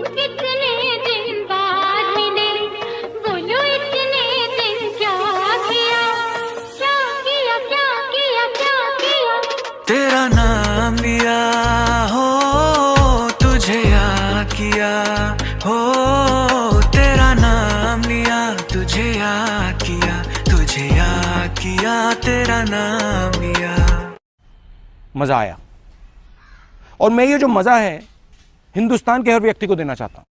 इतने दिन बाद मिले, बोलो इतने दिन क्या किया, क्या किया, क्या किया, क्या किया। तेरा नाम लिया हो, तुझे याद किया हो, तेरा नाम लिया, तुझे याद किया, तुझे याद किया, तेरा नाम लिया। मज़ा आया और मैं ये जो मज़ा है हिंदुस्तान के हर व्यक्ति को देना चाहता हूँ।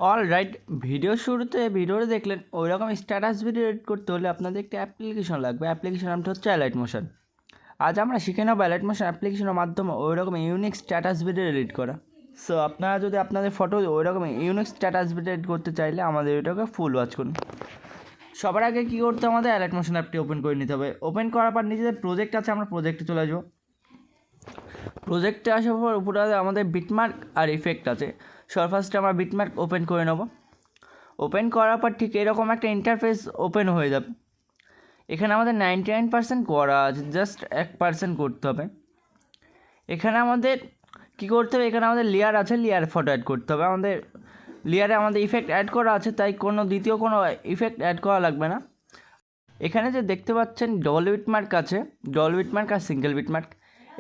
অল রাইট, ভিডিও শুরুতে ভিডিওটা দেখলেন ওই রকম স্ট্যাটাস ভিডিও এডিট করতে হলে আপনাদের একটা অ্যাপ্লিকেশন লাগবে। অ্যাপ্লিকেশন নামটা হচ্ছে অ্যালাইট মোশন। আজ আমরা শিখে নেব অ্যালাইট মোশন অ্যাপ্লিকেশনের মাধ্যমে ওই রকম ইউনিক স্ট্যাটাস ভিডিও এডিট করা। সো আপনারা যদি আপনাদের ফটো ওই রকম ইউনিক স্ট্যাটাস ভিডিও এডিট করতে চাইলে আমাদের ভিডিওকে ফুল ওয়াচ করুন। সবার আগে কী করতে হবে, আমাদের অ্যালাইট মোশন অ্যাপটি ওপেন করে নিতে হবে। ওপেন করার পর নিচে যে প্রজেক্ট আছে আমরা প্রজেক্টে চলে আসবো। প্রজেক্টে আসার পর উপরে আমাদের বিটমার্ক আর ইফেক্ট আছে। সবার ফার্স্টে আমরা বিটমার্ক ওপেন করে নেব। ওপেন করার পর ঠিক এরকম একটা ইন্টারফেস ওপেন হয়ে যাবে। এখানে আমাদের 99% করা আছে, জাস্ট 1% করতে হবে। এখানে আমাদের কী করতে হবে, এখানে আমাদের লেয়ার আছে, লেয়ার ফটো অ্যাড করতে হবে। আমাদের লেয়ারে আমাদের ইফেক্ট অ্যাড করা আছে, তাই দ্বিতীয় কোনো ইফেক্ট অ্যাড করা লাগবে না। এখানে যে দেখতে পাচ্ছেন ডবল বিটমার্ক আছে, ডবল বিটমার্ক আর সিঙ্গেল বিটমার্ক।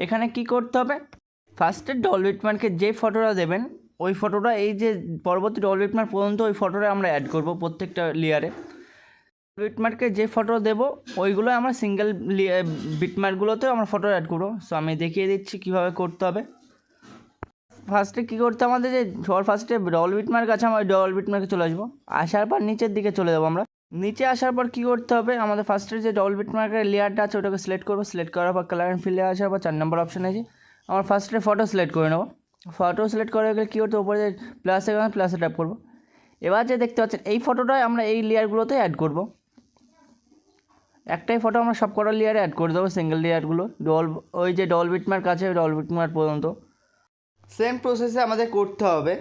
এখানে কি করতে হবে, ফার্স্টে ডবল বিটমার্কে যে ফটোটা দেবেন ওই ফটোটা এই যে পরবর্তী ডবল বিটমার্ক পর্যন্ত ওই ফটোটা আমরা অ্যাড করব প্রত্যেকটা লেয়ারে। বিটমার্কে যে ফটো দেবো ওইগুলো আমরা সিঙ্গেল বিটমার্কগুলোতেও আমরা ফটো অ্যাড করবো। সো আমি দেখিয়ে দিচ্ছি কীভাবে করতে হবে। ফার্স্টে কী করতে আমাদের যে সবার ফার্স্টে ডবল বিটমার্ক আছে, আমরা ডবল বিটমার্কে চলে আসবো। আসার পর নিচের দিকে চলে যাবো আমরা। নিচে আসার পর কী করতে হবে, আমাদের ফার্স্টের যে ডবল বিটমার্কের লেয়ারটা আছে ওটাকে সিলেক্ট করবো। সিলেক্ট করার পর কালার অ্যান্ড ফিলে আসার পর 4 নম্বর অপশান আছে, আমার ফার্স্টে ফটো সিলেক্ট করে নেবো। ফটো সিলেক্ট করে গেলে কী করতে উপরে যে প্লাস এখানে প্লাসে ট্যাপ করবো। এবার যে দেখতে পাচ্ছেন এই ফটোটাই আমরা এই লেয়ারগুলোতে অ্যাড করব। একটাই ফটো আমরা সব কটা লেয়ারে অ্যাড করে দেবো, সিঙ্গেল লেয়ারগুলো ওই যে ডবল বিটমার্ক আছে ডবল বিটমার্ক পর্যন্ত। সেম প্রসেসে আমাদের করতে হবে,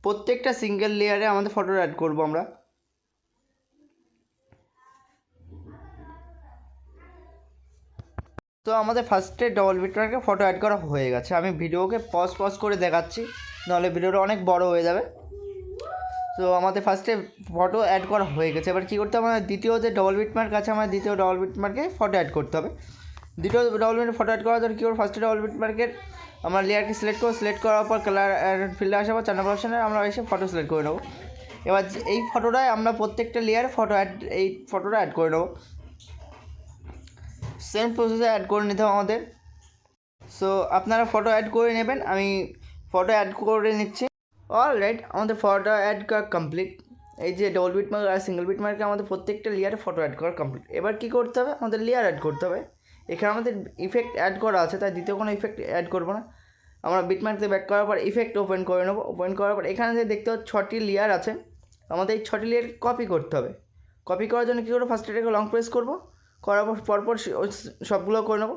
প্রত্যেকটা সিঙ্গেল লেয়ারে আমাদের ফটো অ্যাড করব আমরা। তো আমাদের ফার্স্টে ডবল বিটমার্কে ফটো অ্যাড করা হয়ে গেছে। আমি ভিডিওকে পজ করে দেখাচ্ছি, নাহলে ভিডিওটা অনেক বড় হয়ে যাবে। তো আমাদের ফার্স্টে ফটো অ্যাড করা হয়ে গেছে। এবার কী করতে হবে, আমাদের দ্বিতীয় যে ডবল বিটমার্ক আছে আমাদের দ্বিতীয় ডবল বিটমার্কে ফটো অ্যাড করতে হবে। দ্বিতীয় ডবল বিটমার্কে ফটো অ্যাড করার জন্য কী করবো, ফার্স্টে ডবল বিটমার্কের আমরা লেয়ারকে সিলেক্ট করবো। সিলেক্ট করার পর কালার ফিল্ডে আসার পর 4 নম্বর অপশানে আমরা এসে ফটো সিলেক্ট করে নেবো। এবার এই ফটোটায় আমরা প্রত্যেকটা লেয়ারে এই ফটোটা অ্যাড করে নেবো। সেম প্রসেসে অ্যাড করে নিতে হবে আমাদের। সো আপনারা ফটো অ্যাড করে নেবেন, আমি ফটো অ্যাড করে নিচ্ছি। অলরাইট, আমাদের ফটো অ্যাড করা কমপ্লিট। এই যে ডবল বিটমার্ক আর সিঙ্গেল বিটমার্কে আমাদের প্রত্যেকটা লেয়ারে ফটো অ্যাড করা কমপ্লিট। এবার কী করতে হবে, আমাদের লেয়ার অ্যাড করতে হবে। এখানে আমাদের ইফেক্ট অ্যাড করা আছে, তাই দ্বিতীয় কোনো ইফেক্ট অ্যাড করবো না। আমরা বিটমার্কতে ব্যাক করার পর ইফেক্ট ওপেন করে নেবো। ওপেন করার পর এখানে যে দেখতে পাচ্ছি 6টি লেয়ার আছে, আমাদের এই 6টি লেয়ার কপি করতে হবে। কপি করার জন্য কী করবো, ফার্স্ট এটাকে লং প্রেস করবো, করার পরপর সবগুলো করে নেবো।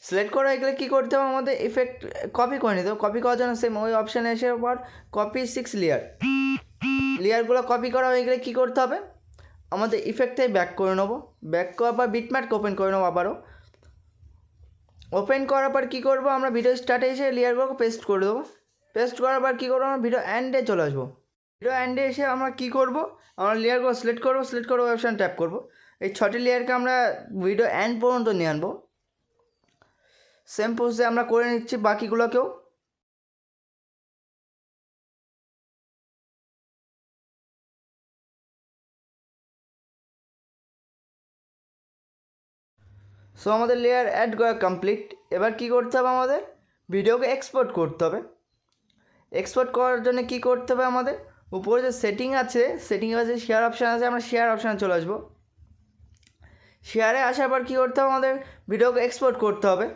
সিলেক্ট করা এগুলো কী করতে হবে, আমাদের ইফেক্ট কপি করে নিতে হবে। কপি করার জন্য সেম ওই অপশানে এসে পর কপি 6 লেয়ারগুলো কপি করা হয়ে গেলে কী করতে হবে, আমাদের ইফেক্টে ব্যাক করে নেবো। ব্যাক করার পর বিটমার্ক ওপেন করে নেবো আবারও। ওপেন করার পর কী করবো, আমরা ভিডিও স্টার্টে এসে লেয়ারগুলোকে পেস্ট করে দেবো। পেস্ট করার পর কী করবো, আমরা ভিডিও এন্ডে চলে আসবো। ভিডিও এন্ডে এসে আমরা কী করবো, আমরা লেয়ারগুলো সিলেক্ট করবো। সিলেক্ট করে ওই অপশান ট্যাপ করবো। এই 6টি লেয়ারকে আমরা ভিডিও এন্ড পর্যন্ত নিয়ে আনবো। সেম প্রসেসে আমরা করে নিচ্ছি বাকিগুলোকেও। সো আমাদের লেয়ার অ্যাড করা কমপ্লিট। এবার কী করতে হবে, আমাদের ভিডিওকে এক্সপোর্ট করতে হবে। এক্সপোর্ট করার জন্য কী করতে হবে, আমাদের উপরে যে সেটিং আছে শেয়ার অপশান আছে, আমরা শেয়ার অপশানে চলে আসবো। শেয়ারে আসার পর কী করতে হবে, আমাদের ভিডিওকে এক্সপোর্ট করতে হবে।